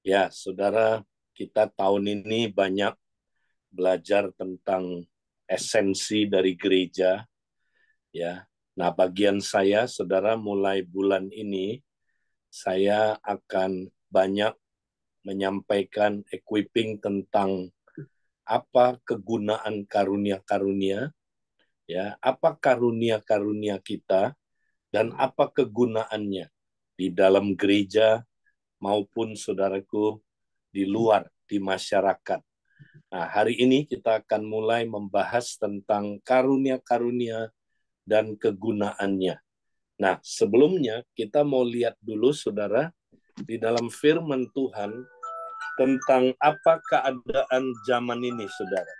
Ya, saudara, kita tahun ini banyak belajar tentang esensi dari gereja. Ya, nah bagian saya, saudara, mulai bulan ini saya akan banyak menyampaikan equipping tentang apa kegunaan karunia-karunia, ya, apa karunia-karunia kita dan apa kegunaannya di dalam gereja maupun saudaraku di luar di masyarakat. Nah, hari ini kita akan mulai membahas tentang karunia-karunia dan kegunaannya. Nah, sebelumnya kita mau lihat dulu, saudara, di dalam firman Tuhan tentang apa keadaan zaman ini, saudara.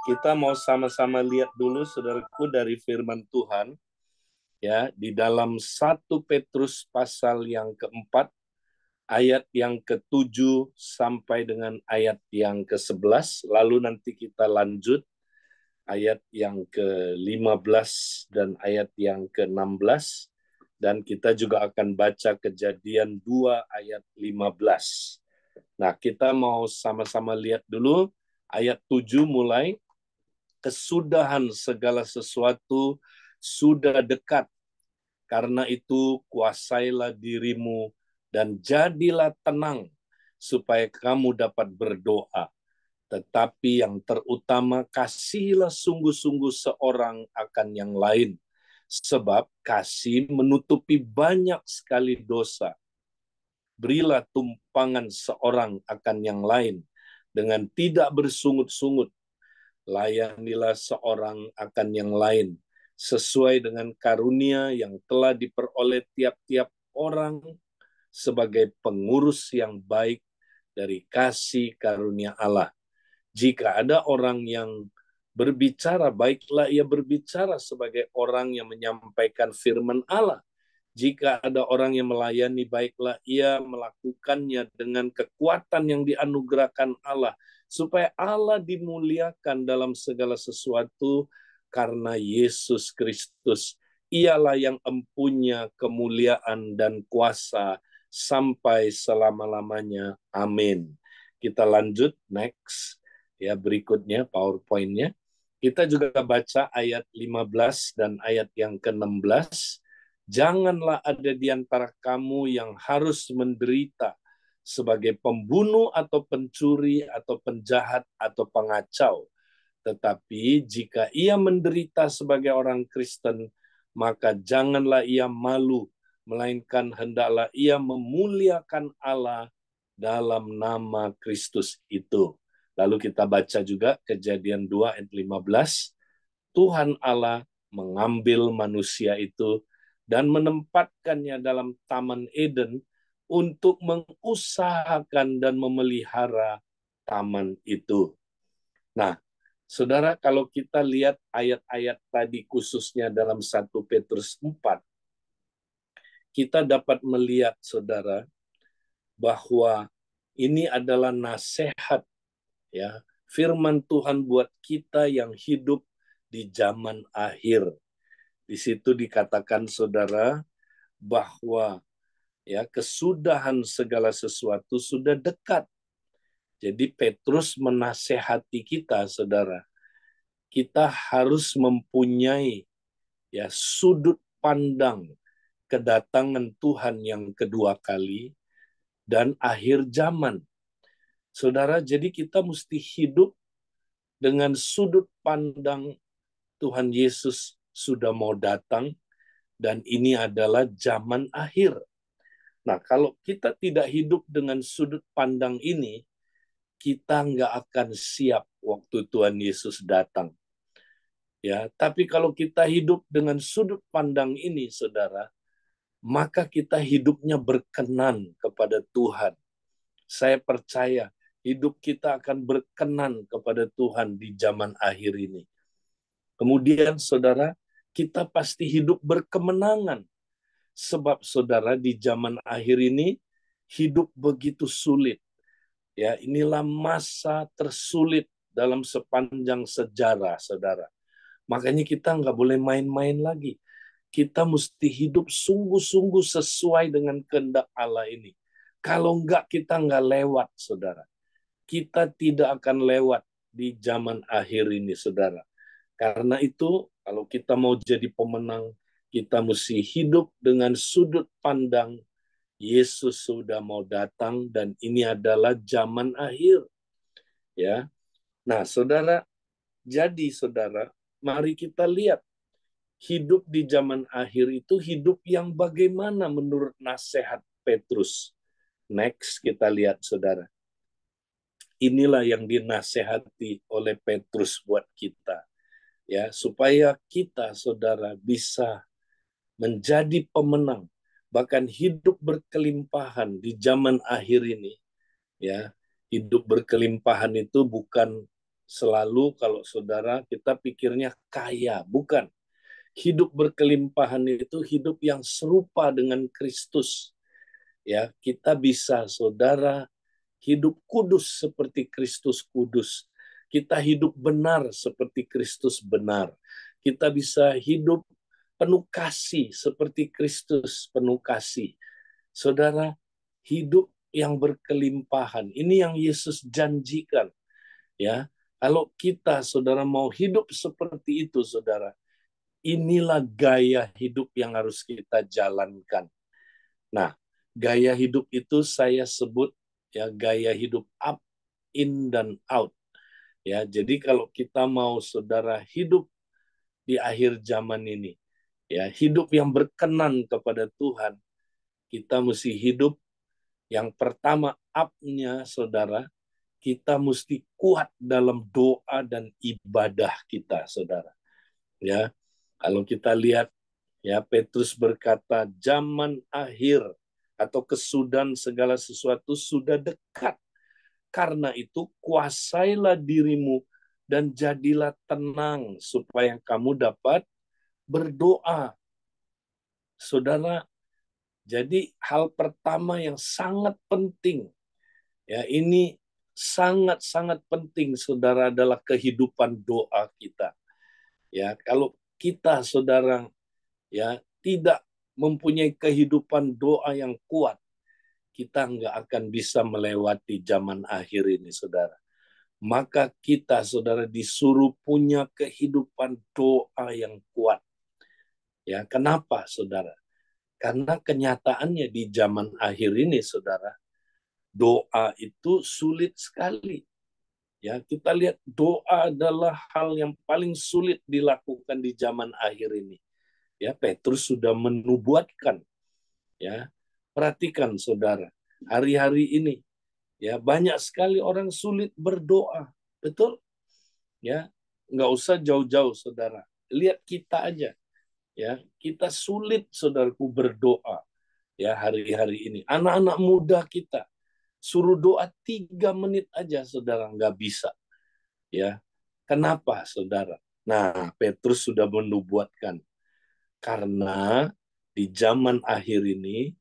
Kita mau sama-sama lihat dulu, saudaraku, dari firman Tuhan, ya, di dalam 1 Petrus pasal yang keempat, ayat yang ke-7 sampai dengan ayat yang ke-11, lalu nanti kita lanjut ayat yang ke-15 dan ayat yang ke-16, dan kita juga akan baca Kejadian 2 ayat 15. Nah, kita mau sama-sama lihat dulu ayat 7 mulai. Kesudahan segala sesuatu sudah dekat, karena itu kuasailah dirimu dan jadilah tenang, supaya kamu dapat berdoa. Tetapi yang terutama, kasihilah sungguh-sungguh seorang akan yang lain, sebab kasih menutupi banyak sekali dosa. Berilah tumpangan seorang akan yang lain dengan tidak bersungut-sungut. Layanilah seorang akan yang lain sesuai dengan karunia yang telah diperoleh tiap-tiap orang sebagai pengurus yang baik dari kasih karunia Allah. Jika ada orang yang berbicara, baiklah ia berbicara sebagai orang yang menyampaikan firman Allah. Jika ada orang yang melayani, baiklah ia melakukannya dengan kekuatan yang dianugerahkan Allah, supaya Allah dimuliakan dalam segala sesuatu karena Yesus Kristus. Ialah yang empunya kemuliaan dan kuasa sampai selama-lamanya. Amin. Kita lanjut, next. Ya, berikutnya PowerPoint-nya. Kita juga baca ayat 15 dan ayat yang ke-16. Janganlah ada di antara kamu yang harus menderita sebagai pembunuh atau pencuri atau penjahat atau pengacau. Tetapi jika ia menderita sebagai orang Kristen, maka janganlah ia malu, melainkan hendaklah ia memuliakan Allah dalam nama Kristus itu. Lalu kita baca juga Kejadian 2 ayat 15. Tuhan Allah mengambil manusia itu dan menempatkannya dalam Taman Eden untuk mengusahakan dan memelihara taman itu. Nah, saudara, kalau kita lihat ayat-ayat tadi khususnya dalam 1 Petrus 4, kita dapat melihat, saudara, bahwa ini adalah nasihat, ya, firman Tuhan buat kita yang hidup di zaman akhir. Di situ dikatakan, saudara, bahwa ya kesudahan segala sesuatu sudah dekat. Jadi Petrus menasehati kita, saudara. Kita harus mempunyai ya sudut pandang kedatangan Tuhan yang kedua kali dan akhir zaman. Saudara, jadi kita mesti hidup dengan sudut pandang Tuhan Yesus sudah mau datang dan ini adalah zaman akhir. Nah, kalau kita tidak hidup dengan sudut pandang ini, kita nggak akan siap waktu Tuhan Yesus datang. Ya, tapi kalau kita hidup dengan sudut pandang ini, saudara, maka kita hidupnya berkenan kepada Tuhan. Saya percaya hidup kita akan berkenan kepada Tuhan di zaman akhir ini. Kemudian, saudara, kita pasti hidup berkemenangan. Sebab, saudara, di zaman akhir ini, hidup begitu sulit. Ya, inilah masa tersulit dalam sepanjang sejarah, saudara. Makanya kita nggak boleh main-main lagi. Kita mesti hidup sungguh-sungguh sesuai dengan kehendak Allah ini. Kalau enggak, kita enggak lewat, saudara. Kita tidak akan lewat di zaman akhir ini, saudara. Karena itu, kalau kita mau jadi pemenang, kita mesti hidup dengan sudut pandang Yesus sudah mau datang dan ini adalah zaman akhir. Ya, nah saudara, jadi saudara, mari kita lihat hidup di zaman akhir itu hidup yang bagaimana menurut nasihat Petrus. Next kita lihat saudara. Inilah yang dinasehati oleh Petrus buat kita, ya, supaya kita saudara bisa menjadi pemenang, bahkan hidup berkelimpahan di zaman akhir ini, ya. Hidup berkelimpahan itu bukan selalu kalau saudara kita pikirnya kaya, bukan. Hidup berkelimpahan itu hidup yang serupa dengan Kristus. Ya, kita bisa saudara hidup kudus seperti Kristus kudus. Kita hidup benar seperti Kristus benar. Kita bisa hidup penuh kasih seperti Kristus penuh kasih. Saudara, hidup yang berkelimpahan. Ini yang Yesus janjikan. Ya, kalau kita saudara mau hidup seperti itu, saudara, inilah gaya hidup yang harus kita jalankan. Nah, gaya hidup itu saya sebut ya gaya hidup up, in dan out. Ya, jadi kalau kita mau saudara hidup di akhir zaman ini, ya hidup yang berkenan kepada Tuhan, kita mesti hidup yang pertama up-nya saudara, kita mesti kuat dalam doa dan ibadah kita, saudara. Ya, kalau kita lihat ya Petrus berkata zaman akhir atau kesudahan segala sesuatu sudah dekat. Karena itu kuasailah dirimu dan jadilah tenang supaya kamu dapat berdoa. Saudara, jadi hal pertama yang sangat penting ya ini sangat-sangat penting saudara adalah kehidupan doa kita. Ya, kalau kita saudara ya tidak mempunyai kehidupan doa yang kuat, kita nggak akan bisa melewati zaman akhir ini, saudara. Maka kita, saudara, disuruh punya kehidupan doa yang kuat. Ya, kenapa, saudara? Karena kenyataannya di zaman akhir ini, saudara, doa itu sulit sekali. Ya, kita lihat doa adalah hal yang paling sulit dilakukan di zaman akhir ini. Ya, Petrus sudah menubuatkan. Ya, perhatikan, saudara, hari-hari ini ya banyak sekali orang sulit berdoa, betul? Ya, nggak usah jauh-jauh, saudara. Lihat kita aja, ya kita sulit, saudaraku, berdoa. Ya hari-hari ini, anak-anak muda kita suruh doa 3 menit aja, saudara nggak bisa. Ya, kenapa, saudara? Nah, Petrus sudah menubuatkan karena di zaman akhir ini,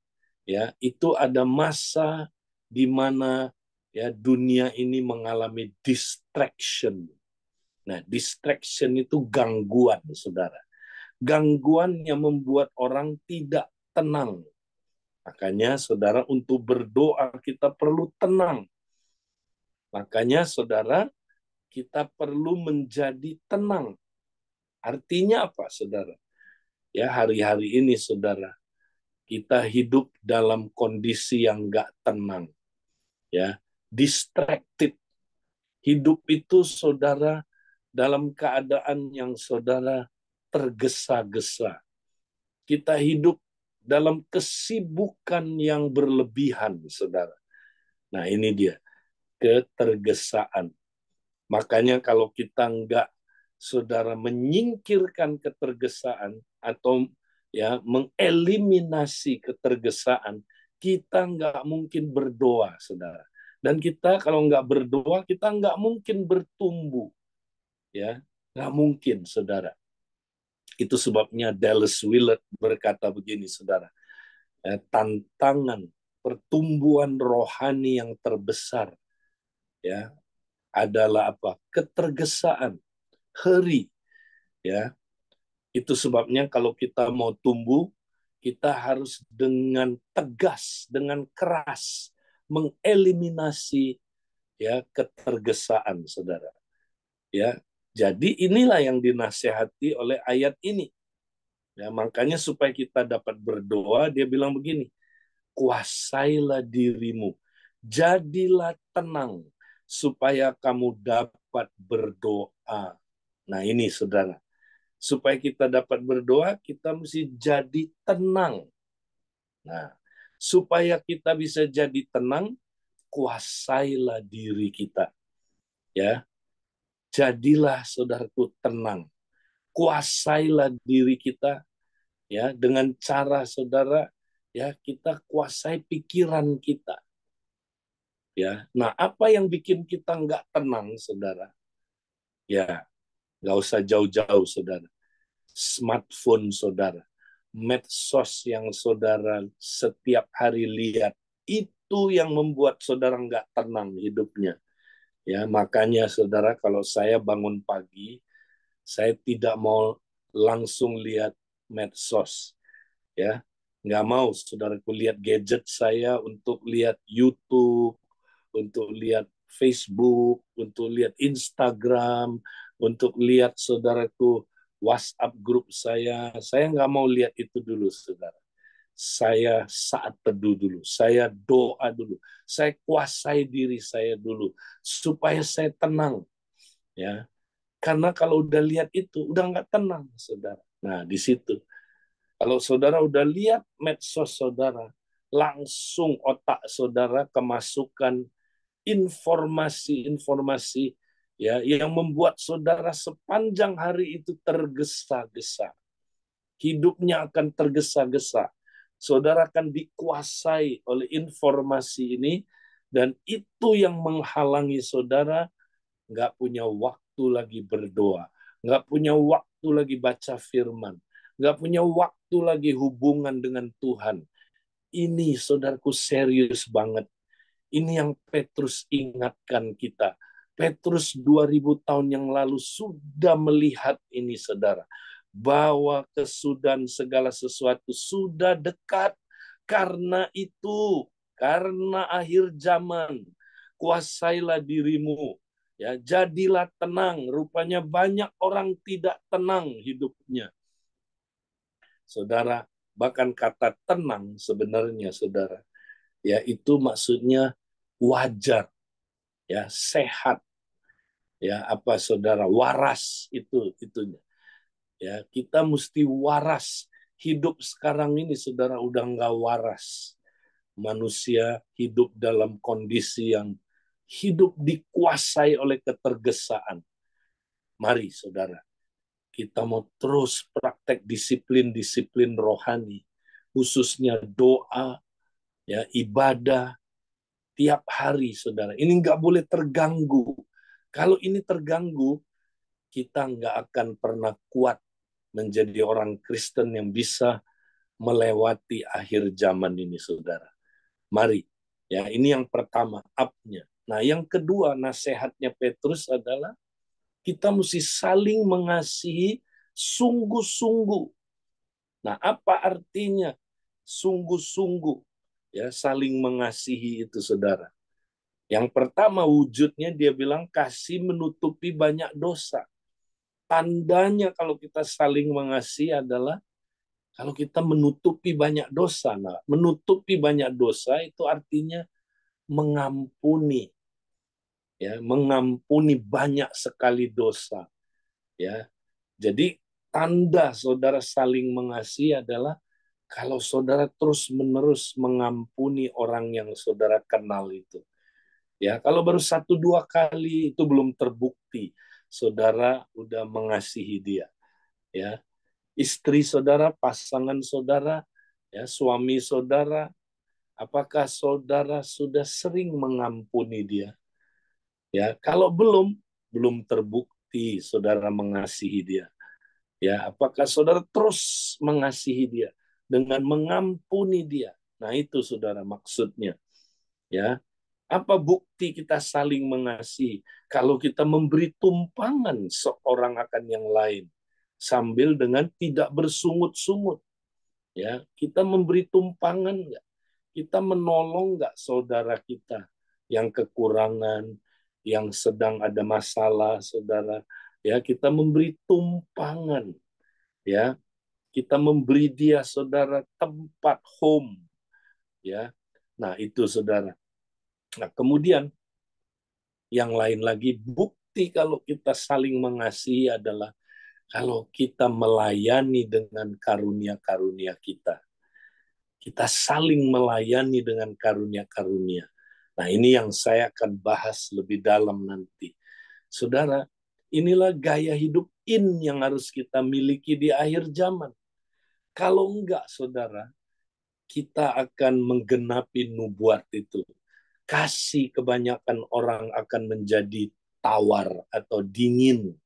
ya itu ada masa di mana ya dunia ini mengalami distraction. Nah, distraction itu gangguan, saudara. Gangguan yang membuat orang tidak tenang. Makanya, saudara, untuk berdoa kita perlu tenang. Makanya, saudara, kita perlu menjadi tenang. Artinya apa, saudara? Ya, hari-hari ini, saudara, kita hidup dalam kondisi yang nggak tenang. Ya, distracted. Hidup itu, saudara, dalam keadaan yang saudara tergesa-gesa. Kita hidup dalam kesibukan yang berlebihan, saudara. Nah, ini dia, ketergesaan. Makanya kalau kita enggak, saudara, menyingkirkan ketergesaan atau ya mengeliminasi ketergesaan, kita enggak mungkin berdoa, saudara. Dan kita kalau enggak berdoa, kita enggak mungkin bertumbuh. Ya, enggak mungkin, saudara. Itu sebabnya Dallas Willard berkata begini, saudara. Tantangan pertumbuhan rohani yang terbesar ya adalah apa? Ketergesaan, hurry, ya. Itu sebabnya kalau kita mau tumbuh, kita harus dengan tegas, dengan keras mengeliminasi ya ketergesaan, saudara. Ya, jadi inilah yang dinasihati oleh ayat ini. Ya, makanya supaya kita dapat berdoa, dia bilang begini, kuasailah dirimu, jadilah tenang, supaya kamu dapat berdoa. Nah ini saudara, supaya kita dapat berdoa, kita mesti jadi tenang. Nah, supaya kita bisa jadi tenang, kuasailah diri kita. Ya, jadilah saudaraku tenang. Kuasailah diri kita ya dengan cara saudara ya kita kuasai pikiran kita. Ya, nah apa yang bikin kita nggak tenang, saudara? Ya, nggak usah jauh-jauh, saudara. Smartphone saudara, medsos yang saudara setiap hari lihat, itu yang membuat saudara nggak tenang hidupnya. Ya, makanya saudara, kalau saya bangun pagi, saya tidak mau langsung lihat medsos. Ya, nggak mau saudaraku lihat gadget saya untuk lihat YouTube, untuk lihat Facebook, untuk lihat Instagram, untuk lihat saudaraku WhatsApp grup saya nggak mau lihat itu dulu, saudara. Saya saat teduh dulu, saya doa dulu, saya kuasai diri saya dulu, supaya saya tenang, ya. Karena kalau udah lihat itu, udah nggak tenang, saudara. Nah, di situ. Kalau saudara udah lihat medsos saudara, langsung otak saudara kemasukan informasi-informasi ya yang membuat saudara sepanjang hari itu tergesa-gesa. Hidupnya akan tergesa-gesa. Saudara akan dikuasai oleh informasi ini dan itu yang menghalangi saudara nggak punya waktu lagi berdoa, nggak punya waktu lagi baca firman, nggak punya waktu lagi hubungan dengan Tuhan. Ini saudaraku serius banget. Ini yang Petrus ingatkan kita. Petrus 2000 tahun yang lalu sudah melihat ini, saudara. Bahwa kesudahan segala sesuatu sudah dekat. Karena itu, karena akhir zaman, kuasailah dirimu. Ya, jadilah tenang. Rupanya banyak orang tidak tenang hidupnya. Saudara, bahkan kata tenang sebenarnya, saudara, ya itu maksudnya wajar, ya sehat, ya apa saudara, waras itu itunya. Ya kita mesti waras. Hidup sekarang ini saudara udah nggak waras. Manusia hidup dalam kondisi yang hidup dikuasai oleh ketergesaan. Mari saudara, kita mau terus praktek disiplin-disiplin rohani, khususnya doa, ya ibadah, tiap hari, saudara. Ini nggak boleh terganggu. Kalau ini terganggu, kita nggak akan pernah kuat menjadi orang Kristen yang bisa melewati akhir zaman ini, saudara. Mari, ya ini yang pertama, up-nya. Nah, yang kedua, nasihatnya Petrus adalah kita mesti saling mengasihi sungguh-sungguh. Nah, apa artinya sungguh-sungguh? Ya, saling mengasihi itu, saudara. Yang pertama wujudnya dia bilang kasih menutupi banyak dosa. Tandanya kalau kita saling mengasihi adalah kalau kita menutupi banyak dosa. Nah, menutupi banyak dosa itu artinya mengampuni. Ya, mengampuni banyak sekali dosa. Ya. Jadi tanda saudara saling mengasihi adalah kalau saudara terus-menerus mengampuni orang yang saudara kenal itu. Ya, kalau baru 1-2 kali itu belum terbukti saudara udah mengasihi dia. Ya, istri saudara, pasangan saudara, ya suami saudara, apakah saudara sudah sering mengampuni dia? Ya, kalau belum terbukti saudara mengasihi dia. Ya, apakah saudara terus mengasihi dia dengan mengampuni dia? Nah, itu saudara maksudnya. Ya, apa bukti kita saling mengasihi? Kalau kita memberi tumpangan seorang akan yang lain sambil dengan tidak bersungut-sungut. Ya, kita memberi tumpangan nggak? Kita menolong nggak saudara kita yang kekurangan, yang sedang ada masalah, saudara? Ya, kita memberi tumpangan. Ya, kita memberi dia, saudara, tempat home. Ya, nah itu saudara. Nah, kemudian yang lain lagi, bukti kalau kita saling mengasihi adalah kalau kita melayani dengan karunia-karunia kita. Kita saling melayani dengan karunia-karunia. Nah, ini yang saya akan bahas lebih dalam nanti. Saudara, inilah gaya hidup yang harus kita miliki di akhir zaman. Kalau enggak, saudara, kita akan menggenapi nubuat itu. Kasih kebanyakan orang akan menjadi tawar atau dingin,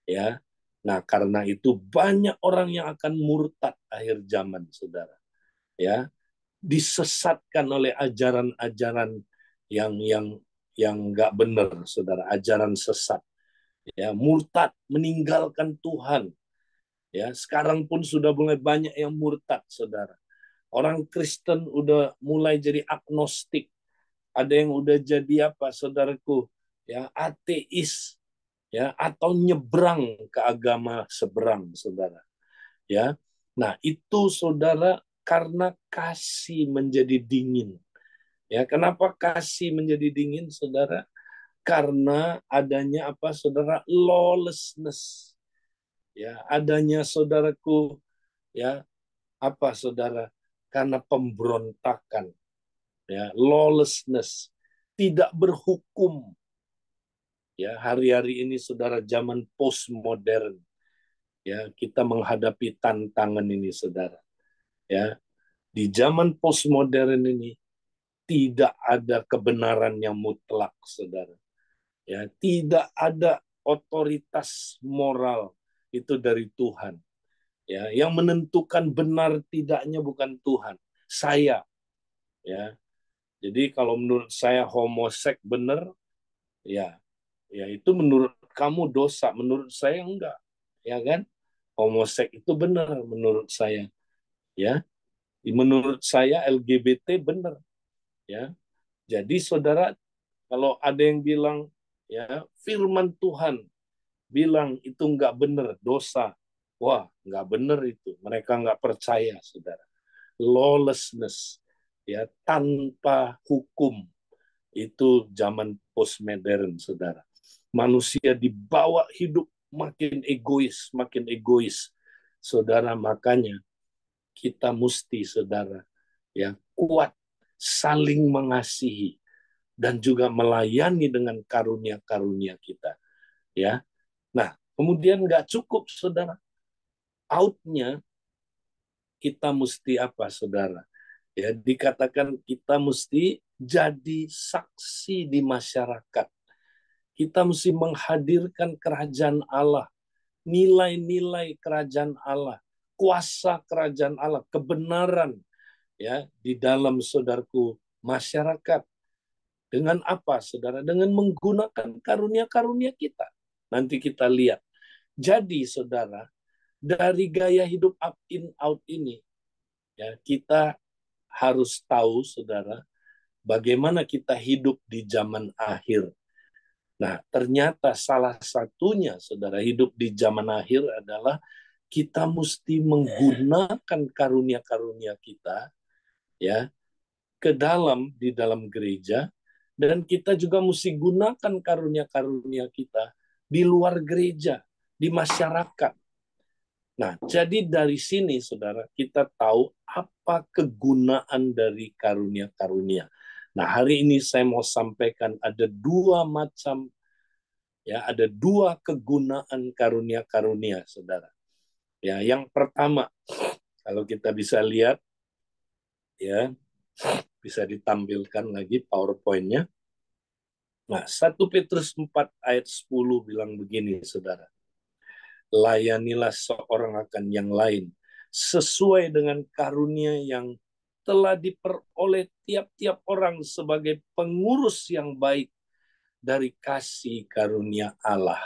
ya. Nah, karena itu banyak orang yang akan murtad akhir zaman, saudara. Ya, disesatkan oleh ajaran-ajaran yang nggak benar, saudara. Ajaran sesat, ya, murtad, meninggalkan Tuhan. Ya, sekarang pun sudah mulai banyak yang murtad, saudara. Orang Kristen udah mulai jadi agnostik. Ada yang udah jadi apa, saudaraku? Ya, ateis, ya, atau nyebrang ke agama seberang, saudara. Ya, nah itu saudara karena kasih menjadi dingin. Ya, kenapa kasih menjadi dingin, saudara? Karena adanya apa, saudara? Lawlessness. Ya, adanya saudaraku, ya, apa, saudara? Karena pemberontakan, ya, lawlessness, tidak berhukum. Ya, hari-hari ini saudara zaman postmodern, ya, kita menghadapi tantangan ini, saudara. Ya, di zaman postmodern ini tidak ada kebenaran yang mutlak, saudara. Ya, tidak ada otoritas moral itu dari Tuhan. Ya, yang menentukan benar tidaknya bukan Tuhan, saya. Ya, jadi kalau menurut saya homoseks benar, ya, ya itu menurut kamu dosa, menurut saya enggak, ya kan? Homoseks itu benar menurut saya, ya. Menurut saya LGBT benar, ya. Jadi saudara, kalau ada yang bilang, ya, firman Tuhan bilang itu nggak benar, dosa. Wah, nggak benar itu. Mereka nggak percaya, saudara. Lawlessness, ya, tanpa hukum. Itu zaman postmodern, saudara. Manusia dibawa hidup makin egois. Saudara, makanya kita mesti, saudara, ya, kuat, saling mengasihi, dan juga melayani dengan karunia-karunia kita. Ya, nah kemudian nggak cukup, saudara. Outnya kita mesti apa, saudara? Ya, dikatakan kita mesti jadi saksi di masyarakat. Kita mesti menghadirkan kerajaan Allah, nilai-nilai kerajaan Allah, kuasa kerajaan Allah, kebenaran, ya, di dalam, saudaraku, masyarakat. Dengan apa, saudara? Dengan menggunakan karunia-karunia kita. Nanti kita lihat. Jadi, saudara, dari gaya hidup up in out ini, ya, kita harus tahu, saudara, bagaimana kita hidup di zaman akhir. Nah, ternyata salah satunya, saudara, hidup di zaman akhir adalah kita mesti menggunakan karunia-karunia kita, ya, ke dalam, di dalam gereja, dan kita juga mesti gunakan karunia-karunia kita di luar gereja, di masyarakat. Nah, jadi dari sini, saudara, kita tahu apa kegunaan dari karunia-karunia. Nah, hari ini saya mau sampaikan ada dua macam, ya, ada dua kegunaan karunia-karunia, saudara. Ya, yang pertama, kalau kita bisa lihat, ya, bisa ditampilkan lagi PowerPoint-nya. Nah, 1 Petrus 4 ayat 10 bilang begini, saudara. Layanilah seorang akan yang lain, sesuai dengan karunia yang telah diperoleh tiap-tiap orang sebagai pengurus yang baik dari kasih karunia Allah.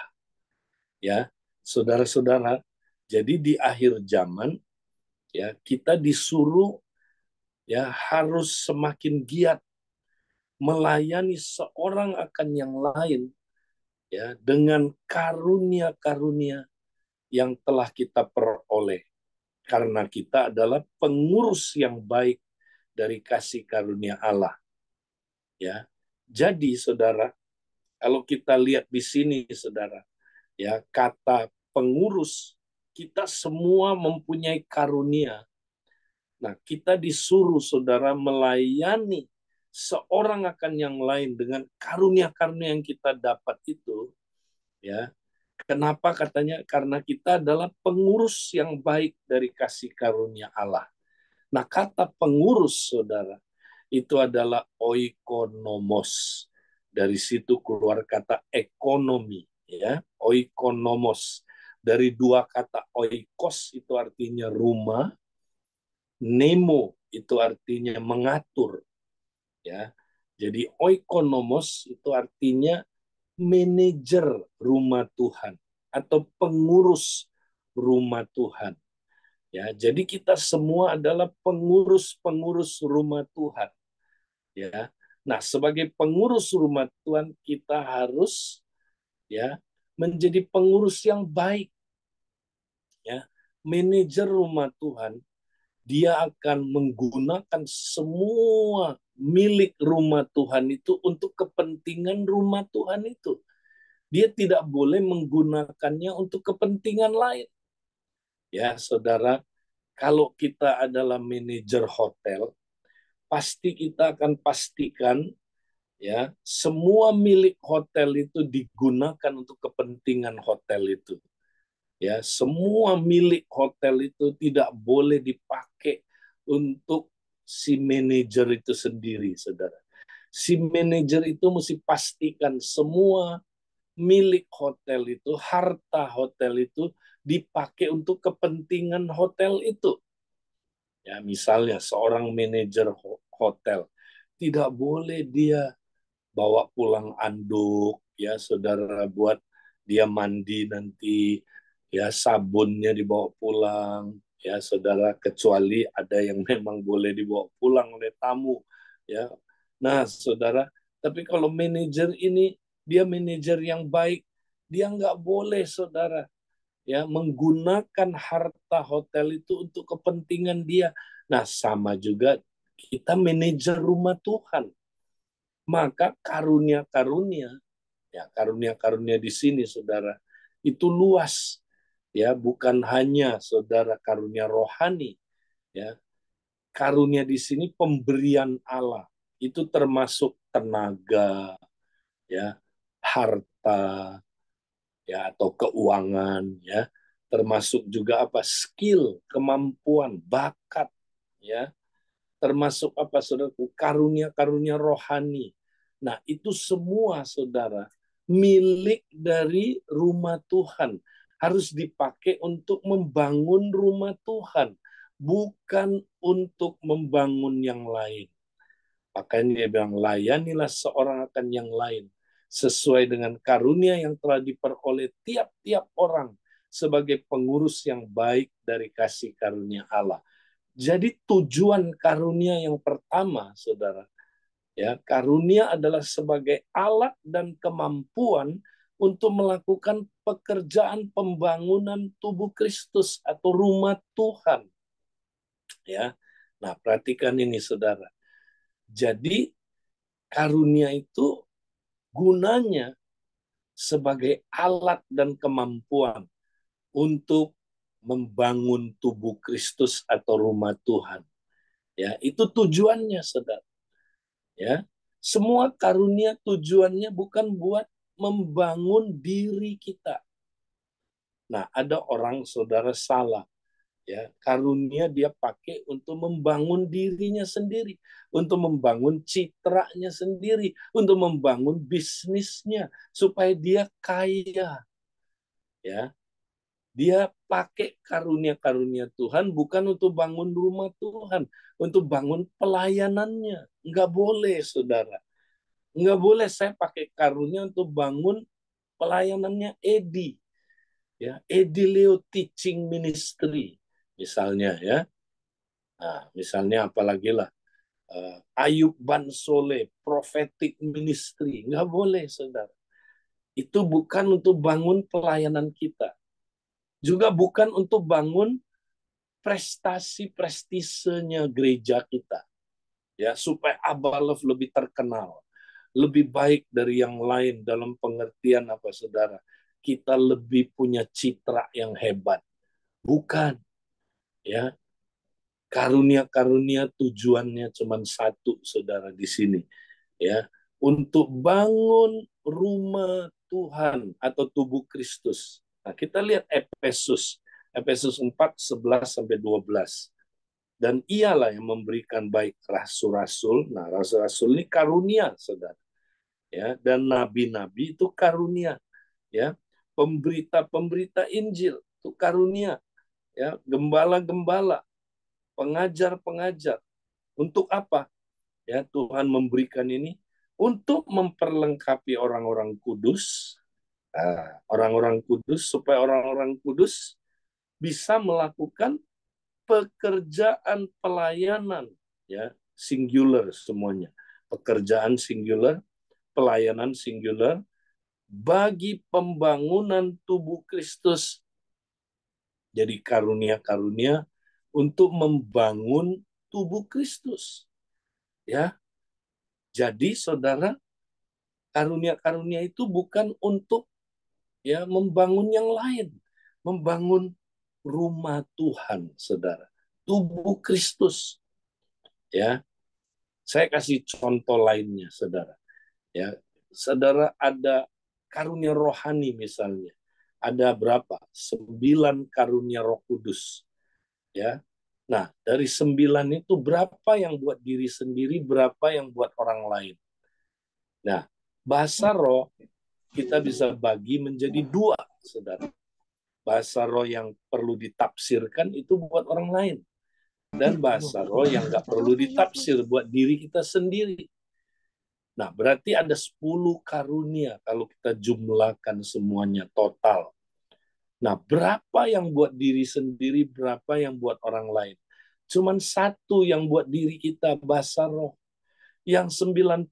Ya, saudara-saudara, jadi di akhir zaman, Ya, kita disuruh ya harus semakin giat melayani seorang akan yang lain ya dengan karunia-karunia yang telah kita peroleh karena kita adalah pengurus yang baik dari kasih karunia Allah ya. Jadi saudara, kalau kita lihat di sini saudara, ya kata pengurus, kita semua mempunyai karunia. Nah, kita disuruh saudara melayani seorang akan yang lain dengan karunia-karunia yang kita dapat itu, ya. Kenapa katanya? Karena kita adalah pengurus yang baik dari kasih karunia Allah. Nah, kata pengurus saudara itu adalah oikonomos. Dari situ keluar kata ekonomi, ya, oikonomos. Dari dua kata oikos itu artinya rumah, nemo itu artinya mengatur, ya. Jadi oikonomos itu artinya manajer rumah Tuhan atau pengurus rumah Tuhan. Ya, jadi kita semua adalah pengurus-pengurus rumah Tuhan. Ya. Nah, sebagai pengurus rumah Tuhan kita harus ya menjadi pengurus yang baik ya. Manajer rumah Tuhan dia akan menggunakan semua milik rumah Tuhan itu untuk kepentingan rumah Tuhan itu. Dia tidak boleh menggunakannya untuk kepentingan lain. Ya, saudara, kalau kita adalah manajer hotel, pasti kita akan pastikan ya semua milik hotel itu digunakan untuk kepentingan hotel itu. Ya, semua milik hotel itu tidak boleh dipakai untuk si manajer itu sendiri, saudara. Si manajer itu mesti pastikan semua milik hotel itu, harta hotel itu dipakai untuk kepentingan hotel itu. Ya, misalnya seorang manajer hotel tidak boleh dia bawa pulang anduk ya saudara buat dia mandi nanti ya sabunnya dibawa pulang ya saudara kecuali ada yang memang boleh dibawa pulang oleh tamu ya. Nah saudara, tapi kalau manajer ini dia manajer yang baik, dia nggak boleh saudara ya menggunakan harta hotel itu untuk kepentingan dia. Nah sama juga kita manajer rumah Tuhan, maka karunia-karunia ya karunia-karunia di sini saudara itu luas ya, bukan hanya saudara karunia rohani ya. Karunia di sini pemberian Allah itu termasuk tenaga ya, harta ya atau keuangan ya, termasuk juga apa skill, kemampuan, bakat ya, termasuk apa saudara karunia-karunia rohani. Nah, itu semua saudara milik dari rumah Tuhan. Harus dipakai untuk membangun rumah Tuhan, bukan untuk membangun yang lain. Makanya dia bilang, layanilah seorang akan yang lain sesuai dengan karunia yang telah diperoleh tiap-tiap orang sebagai pengurus yang baik dari kasih karunia Allah. Jadi tujuan karunia yang pertama, saudara, ya karunia adalah sebagai alat dan kemampuan untuk melakukan pekerjaan pembangunan tubuh Kristus atau rumah Tuhan. Ya, nah perhatikan ini, saudara. Jadi karunia itu gunanya sebagai alat dan kemampuan untuk membangun tubuh Kristus atau rumah Tuhan. Ya, itu tujuannya, saudara. Ya, semua karunia tujuannya bukan buat membangun diri kita. Nah, ada orang saudara salah. Ya, karunia dia pakai untuk membangun dirinya sendiri, untuk membangun citranya sendiri, untuk membangun bisnisnya supaya dia kaya. Ya, dia pakai karunia-karunia Tuhan bukan untuk bangun rumah Tuhan, untuk bangun pelayanannya. Enggak boleh, saudara. Enggak boleh saya pakai karunia untuk bangun pelayanannya Edi. Ya, Edi Leo Teaching Ministry misalnya ya. Nah, misalnya apalagi lah Ayub Bansole, prophetic ministry, nggak boleh, saudara. Itu bukan untuk bangun pelayanan kita, juga bukan untuk bangun prestasi prestisenya gereja kita, ya, supaya Abba Love lebih terkenal, lebih baik dari yang lain dalam pengertian apa, saudara? Kita lebih punya citra yang hebat, bukan, ya. Karunia-karunia tujuannya cuma satu, saudara, di sini, ya, untuk bangun rumah Tuhan atau tubuh Kristus. Nah, kita lihat Efesus, Efesus 4, 11 sampai 12. Dan ialah yang memberikan baik rasul-rasul. Nah, rasul-rasul ini karunia, saudara. Ya, dan nabi-nabi itu karunia. Ya, pemberita-pemberita Injil itu karunia. Ya, gembala-gembala, pengajar-pengajar. Untuk apa? Ya, Tuhan memberikan ini untuk memperlengkapi orang-orang kudus, orang-orang kudus, supaya orang-orang kudus bisa melakukan pekerjaan pelayanan, ya, singular semuanya, pekerjaan singular, pelayanan singular bagi pembangunan tubuh Kristus. Jadi karunia-karunia untuk membangun tubuh Kristus, ya. Jadi saudara, karunia-karunia itu bukan untuk, ya, membangun yang lain, membangun rumah Tuhan, saudara, tubuh Kristus, ya. Saya kasih contoh lainnya, saudara. Ya, saudara, ada karunia rohani misalnya. Ada berapa? 9 karunia Roh Kudus. Ya. Nah, dari 9 itu berapa yang buat diri sendiri, berapa yang buat orang lain. Nah, bahasa roh kita bisa bagi menjadi 2, saudara. Bahasa roh yang perlu ditafsirkan itu buat orang lain. Dan bahasa roh yang nggak perlu ditafsir buat diri kita sendiri. Nah, berarti ada 10 karunia kalau kita jumlahkan semuanya total. Nah, berapa yang buat diri sendiri, berapa yang buat orang lain? Cuman satu yang buat diri kita, bahasa roh. Yang 90%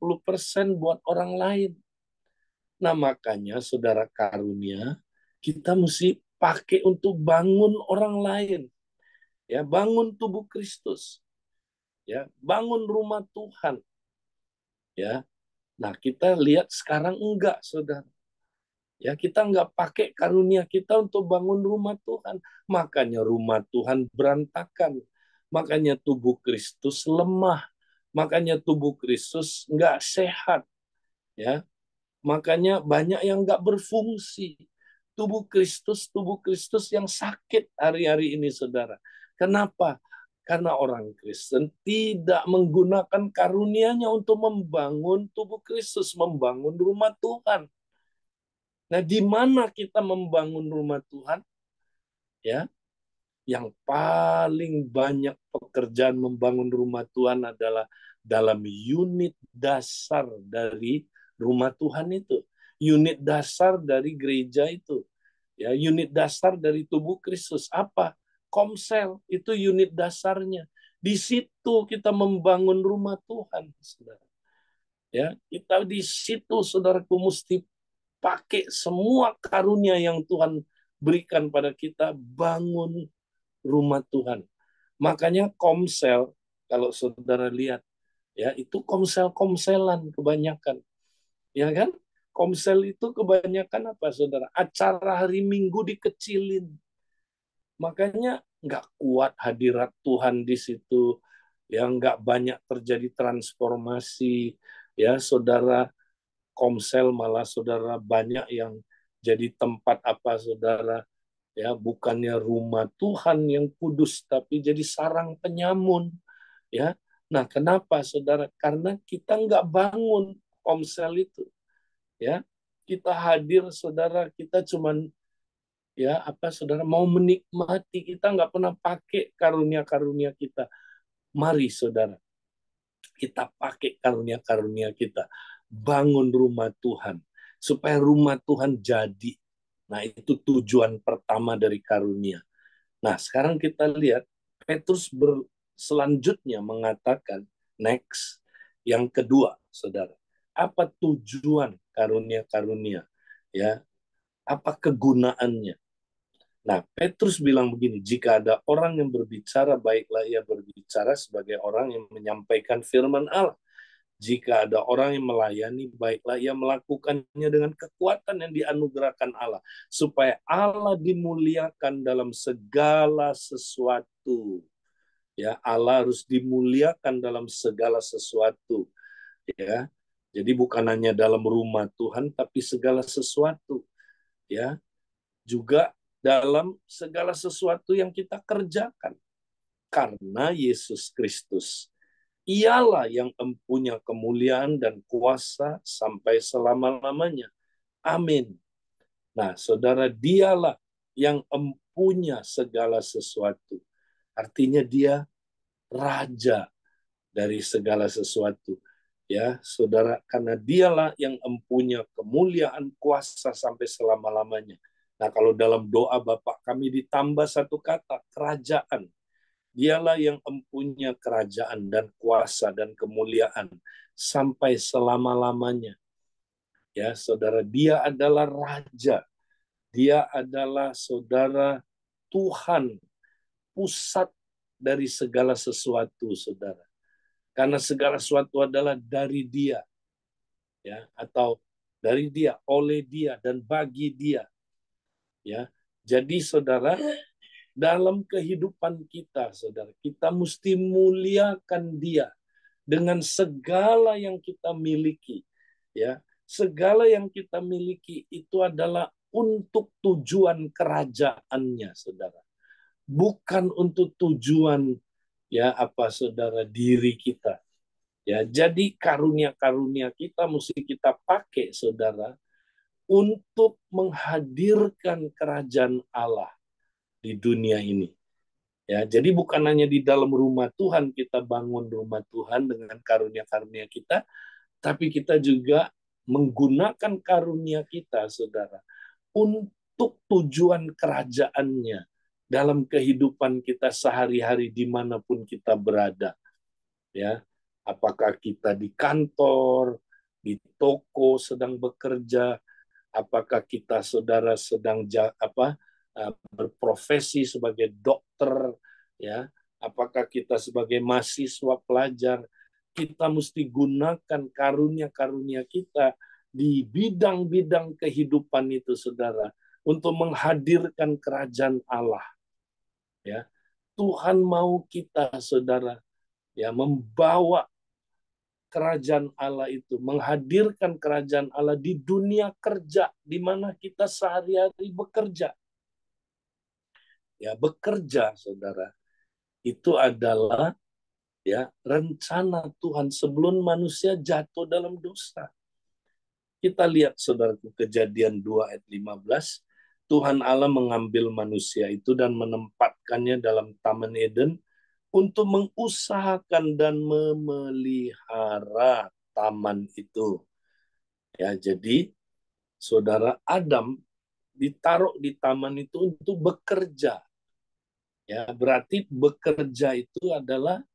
buat orang lain. Nah, makanya saudara karunia, kita mesti pakai untuk bangun orang lain. Ya, bangun tubuh Kristus. Ya, bangun rumah Tuhan. Ya. Nah, kita lihat sekarang enggak, saudara. Ya, kita enggak pakai karunia kita untuk bangun rumah Tuhan. Makanya rumah Tuhan berantakan. Makanya tubuh Kristus lemah. Makanya tubuh Kristus enggak sehat. Ya, makanya banyak yang enggak berfungsi. Tubuh Kristus yang sakit hari-hari ini, saudara. Kenapa? Karena orang Kristen tidak menggunakan karunia-Nya untuk membangun tubuh Kristus, membangun rumah Tuhan. Nah, di mana kita membangun rumah Tuhan? Ya, yang paling banyak pekerjaan membangun rumah Tuhan adalah dalam unit dasar dari rumah Tuhan itu. Unit dasar dari gereja itu. Ya, unit dasar dari tubuh Kristus. Apa? Komsel, itu unit dasarnya. Di situ kita membangun rumah Tuhan, saudara. Ya, kita di situ, saudaraku, mesti pakai semua karunia yang Tuhan berikan pada kita, bangun rumah Tuhan. Makanya komsel, kalau saudara lihat, ya, itu komsel-komselan kebanyakan. Ya kan? Komsel itu kebanyakan apa, saudara? Acara hari Minggu dikecilin. Makanya nggak kuat hadirat Tuhan di situ. Ya, nggak banyak terjadi transformasi. Ya, saudara, komsel malah saudara banyak yang jadi tempat apa, saudara, ya, bukannya rumah Tuhan yang kudus tapi jadi sarang penyamun, ya. Nah, kenapa, saudara? Karena kita nggak bangun komsel itu, ya. Kita hadir, saudara, kita cuman, ya, apa, saudara, mau menikmati, kita nggak pernah pakai karunia-karunia kita. Mari, saudara, kita pakai karunia-karunia kita, bangun rumah Tuhan, supaya rumah Tuhan jadi. Nah, itu tujuan pertama dari karunia. Nah, sekarang kita lihat, Petrus selanjutnya mengatakan, next, yang kedua, saudara, apa tujuan karunia-karunia? Ya, apa kegunaannya? Nah, Petrus bilang begini, jika ada orang yang berbicara, baiklah ia berbicara sebagai orang yang menyampaikan firman Allah. Jika ada orang yang melayani, baiklah ia melakukannya dengan kekuatan yang dianugerahkan Allah, supaya Allah dimuliakan dalam segala sesuatu. Ya, Allah harus dimuliakan dalam segala sesuatu. Ya, jadi bukan hanya dalam rumah Tuhan, tapi segala sesuatu. Ya, juga dalam segala sesuatu yang kita kerjakan. Karena Yesus Kristus, ialah yang empunya kemuliaan dan kuasa sampai selama-lamanya. Amin. Nah, saudara, dialah yang empunya segala sesuatu. Artinya dia raja dari segala sesuatu. Ya, saudara, karena dialah yang empunya kemuliaan kuasa sampai selama-lamanya. Nah, kalau dalam doa Bapa kami ditambah satu kata, kerajaan. Dialah yang empunya kerajaan dan kuasa dan kemuliaan sampai selama-lamanya. Ya, saudara, dia adalah raja. Dia adalah saudara Tuhan, pusat dari segala sesuatu, saudara. Karena segala sesuatu adalah dari dia, ya, atau dari dia, oleh dia, dan bagi dia. Ya, jadi saudara, dalam kehidupan kita, saudara, kita mesti muliakan dia dengan segala yang kita miliki. Ya, segala yang kita miliki itu adalah untuk tujuan kerajaannya, saudara. Bukan untuk tujuan ya apa saudara diri kita. Ya, jadi karunia-karunia kita mesti kita pakai, saudara, untuk menghadirkan kerajaan Allah di dunia ini. Ya, jadi bukan hanya di dalam rumah Tuhan kita bangun rumah Tuhan dengan karunia-karunia kita, tapi kita juga menggunakan karunia kita, saudara, untuk tujuan kerajaannya dalam kehidupan kita sehari-hari dimanapun kita berada. Ya, apakah kita di kantor, di toko sedang bekerja, apakah kita saudara sedang berprofesi sebagai dokter, ya, apakah kita sebagai mahasiswa pelajar, kita mesti gunakan karunia-karunia kita di bidang-bidang kehidupan itu, saudara, untuk menghadirkan kerajaan Allah. Ya, Tuhan mau kita, saudara, ya, membawa kerajaan Allah itu, menghadirkan kerajaan Allah di dunia kerja, di mana kita sehari-hari bekerja. Ya, bekerja, saudara, itu adalah ya rencana Tuhan sebelum manusia jatuh dalam dosa. Kita lihat, saudaraku, Kejadian 2 ayat 15, Tuhan Allah mengambil manusia itu dan menempatkannya dalam Taman Eden untuk mengusahakan dan memelihara taman itu. Ya, jadi saudara Adam ditaruh di taman itu untuk bekerja. Ya, berarti bekerja itu adalah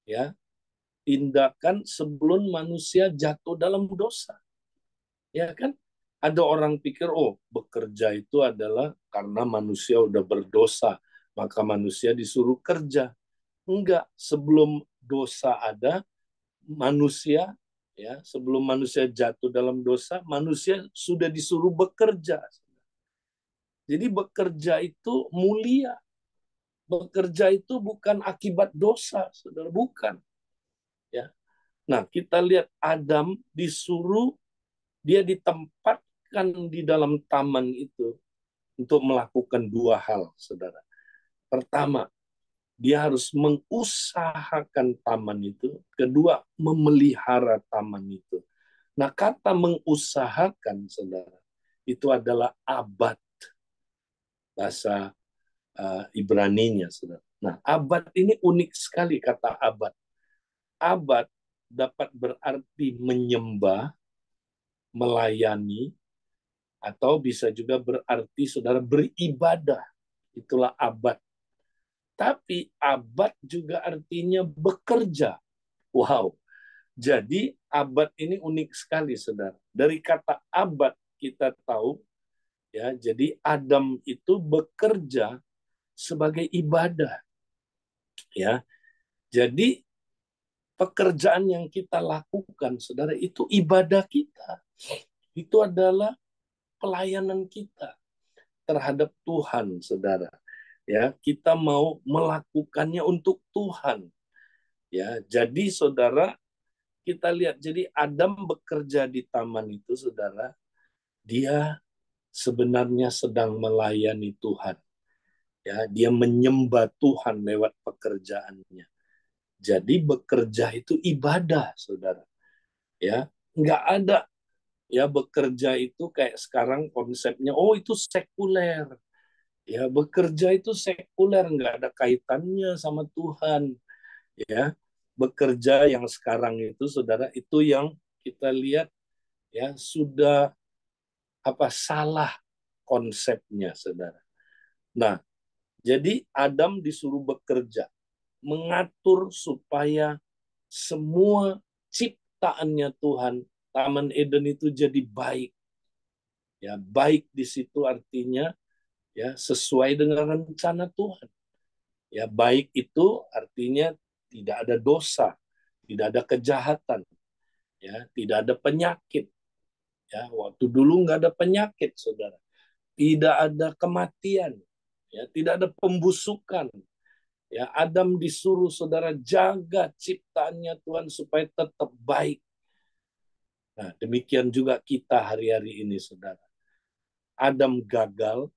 ya tindakan sebelum manusia jatuh dalam dosa. Ya kan? Ada orang pikir, oh, bekerja itu adalah karena manusia udah berdosa, maka manusia disuruh kerja. Enggak, sebelum dosa ada, manusia ya, sebelum manusia jatuh dalam dosa, manusia sudah disuruh bekerja. Jadi bekerja itu mulia. Bekerja itu bukan akibat dosa, saudara, bukan. Ya. Nah, kita lihat Adam disuruh, dia ditempatkan di dalam taman itu untuk melakukan dua hal, saudara. Pertama, dia harus mengusahakan taman itu. Kedua, memelihara taman itu. Nah, kata mengusahakan, saudara, itu adalah abad, bahasa Ibraninya, saudara. Nah, abad ini unik sekali, kata abad. Abad dapat berarti menyembah, melayani, atau bisa juga berarti saudara beribadah. Itulah abad. Tapi abad juga artinya bekerja. Wow. Jadi abad ini unik sekali, saudara. Dari kata abad kita tahu, ya, jadi Adam itu bekerja sebagai ibadah, ya. Jadi pekerjaan yang kita lakukan, saudara, itu ibadah kita. Itu adalah pelayanan kita terhadap Tuhan, saudara. Ya, kita mau melakukannya untuk Tuhan. Ya, jadi saudara, kita lihat, jadi Adam bekerja di taman itu, saudara, dia sebenarnya sedang melayani Tuhan. Ya, dia menyembah Tuhan lewat pekerjaannya. Jadi bekerja itu ibadah, saudara. Ya, nggak ada ya bekerja itu kayak sekarang konsepnya, oh itu sekuler. Ya, bekerja itu sekuler, nggak ada kaitannya sama Tuhan. Ya, bekerja yang sekarang itu, saudara, itu yang kita lihat ya sudah salah konsepnya, saudara. Nah, jadi Adam disuruh bekerja, mengatur supaya semua ciptaannya Tuhan, Taman Eden itu jadi baik. Ya, baik di situ artinya ya sesuai dengan rencana Tuhan. Ya, baik itu artinya tidak ada dosa, tidak ada kejahatan, ya, tidak ada penyakit. Ya, waktu dulu nggak ada penyakit, saudara. Tidak ada kematian, ya, tidak ada pembusukan. Ya, Adam disuruh, saudara, jaga ciptaannya Tuhan supaya tetap baik. Nah, demikian juga kita hari-hari ini, saudara. Adam gagal,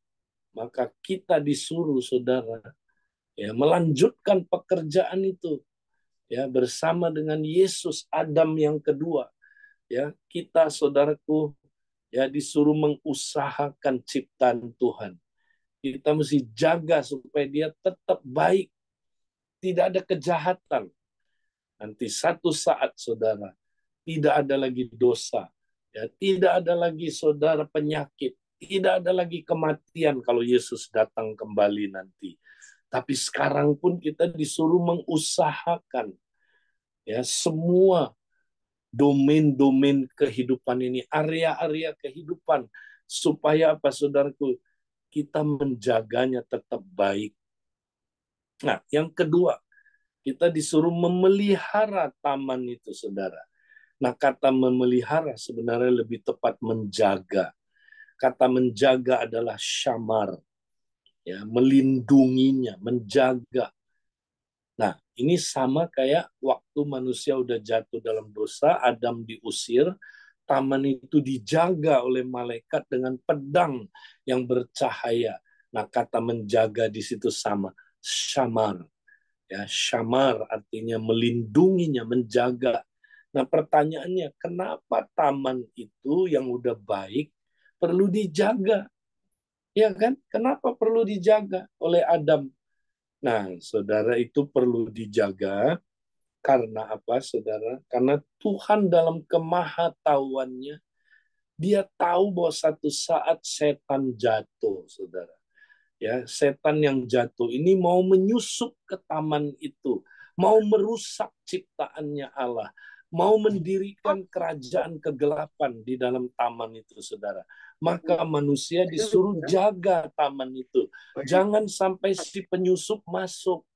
maka kita disuruh, saudara, ya, melanjutkan pekerjaan itu, ya, bersama dengan Yesus, Adam yang kedua. Ya, kita, saudaraku, ya, disuruh mengusahakan ciptaan Tuhan. Kita mesti jaga supaya dia tetap baik, tidak ada kejahatan. Nanti satu saat, saudara, tidak ada lagi dosa, ya, tidak ada lagi, saudara, penyakit, tidak ada lagi kematian kalau Yesus datang kembali nanti. Tapi sekarang pun kita disuruh mengusahakan ya semua domain-domain kehidupan ini, area-area kehidupan, supaya apa, saudaraku, kita menjaganya tetap baik. Nah, yang kedua, kita disuruh memelihara taman itu, saudara. Nah, kata memelihara sebenarnya lebih tepat menjaga. Kata menjaga adalah syamar, ya, melindunginya, menjaga. Nah, ini sama kayak waktu manusia udah jatuh dalam dosa, Adam diusir, taman itu dijaga oleh malaikat dengan pedang yang bercahaya. Nah, kata menjaga di situ sama, syamar. Ya, syamar artinya melindunginya, menjaga. Nah, pertanyaannya, kenapa taman itu yang udah baik perlu dijaga? Ya kan? Kenapa perlu dijaga oleh Adam? Nah, saudara, itu perlu dijaga karena apa, saudara? Karena Tuhan dalam kemahatauannya, dia tahu bahwa satu saat setan jatuh, saudara. Ya, setan yang jatuh ini mau menyusup ke taman itu, mau merusak ciptaannya Allah, mau mendirikan kerajaan kegelapan di dalam taman itu, saudara. Maka manusia disuruh jaga taman itu. Jangan sampai si penyusup masuk.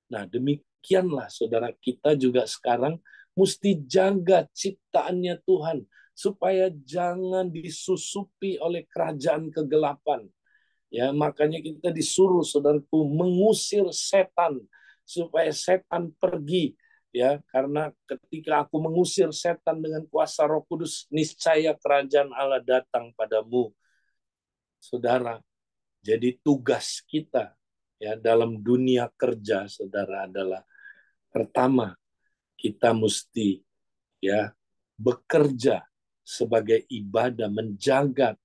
Nah, demikianlah, saudara, kita juga sekarang mesti jaga ciptaannya Tuhan, supaya jangan disusupi oleh kerajaan kegelapan. Ya, makanya kita disuruh, saudaraku, mengusir setan supaya setan pergi. Ya, karena ketika aku mengusir setan dengan kuasa Roh Kudus, niscaya kerajaan Allah datang padamu. Saudara, jadi tugas kita ya dalam dunia kerja, saudara, adalah pertama, kita mesti ya bekerja sebagai ibadah, menjaga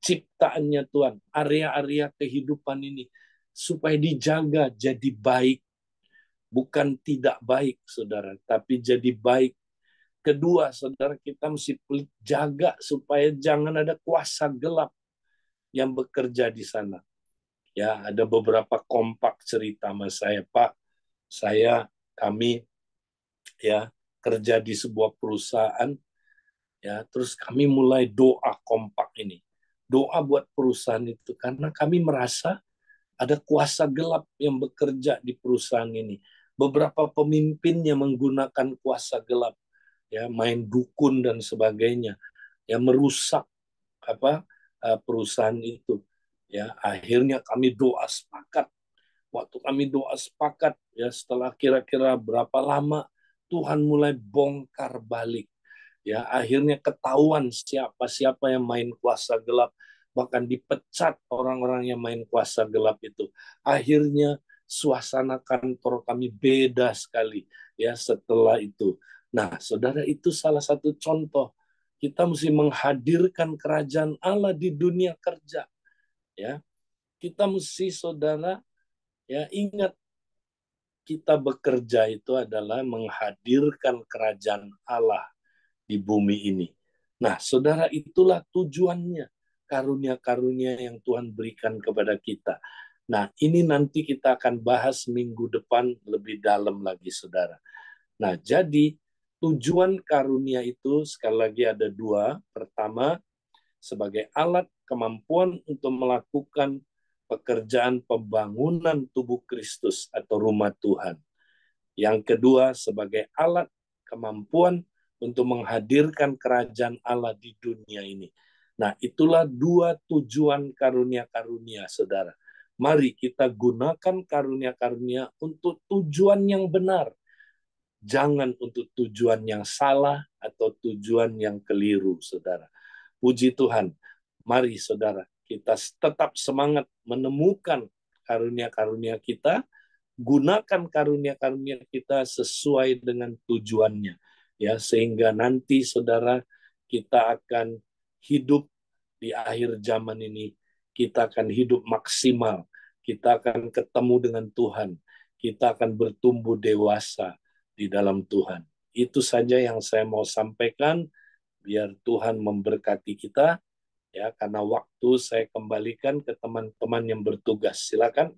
ciptaannya Tuhan, area-area kehidupan ini, supaya dijaga jadi baik. Bukan tidak baik, saudara, tapi jadi baik. Kedua, saudara, kita mesti jaga supaya jangan ada kuasa gelap yang bekerja di sana. Ya, ada beberapa kompak cerita sama saya, Pak. Kami ya kerja di sebuah perusahaan, ya, terus kami mulai doa kompak ini. Doa buat perusahaan itu karena kami merasa ada kuasa gelap yang bekerja di perusahaan ini. Beberapa pemimpinnya menggunakan kuasa gelap, ya, main dukun dan sebagainya, ya, merusak perusahaan itu. Ya, akhirnya kami doa sepakat. Waktu kami doa sepakat, ya, setelah kira-kira berapa lama Tuhan mulai bongkar balik. Ya, akhirnya ketahuan siapa-siapa yang main kuasa gelap, bahkan dipecat orang-orang yang main kuasa gelap itu. Akhirnya suasana kantor kami beda sekali, ya, setelah itu. Nah, saudara, itu salah satu contoh. Kita mesti menghadirkan kerajaan Allah di dunia kerja, ya. Kita mesti, saudara, ya, ingat, kita bekerja itu adalah menghadirkan kerajaan Allah di bumi ini. Nah, saudara, itulah tujuannya, karunia-karunia yang Tuhan berikan kepada kita. Nah, ini nanti kita akan bahas minggu depan lebih dalam lagi, saudara. Nah, jadi tujuan karunia itu sekali lagi ada dua. Pertama, sebagai alat kemampuan untuk melakukan pekerjaan pembangunan tubuh Kristus atau rumah Tuhan. Yang kedua, sebagai alat kemampuan untuk menghadirkan kerajaan Allah di dunia ini. Nah, itulah dua tujuan karunia-karunia, saudara. Mari kita gunakan karunia-karunia untuk tujuan yang benar. Jangan untuk tujuan yang salah atau tujuan yang keliru, saudara. Puji Tuhan. Mari, saudara, kita tetap semangat menemukan karunia-karunia kita, gunakan karunia-karunia kita sesuai dengan tujuannya, ya, sehingga nanti, saudara, kita akan hidup di akhir zaman ini, kita akan hidup maksimal, kita akan ketemu dengan Tuhan, kita akan bertumbuh dewasa di dalam Tuhan. Itu saja yang saya mau sampaikan. Biar Tuhan memberkati kita, ya, karena waktu saya kembalikan ke teman-teman yang bertugas. Silakan.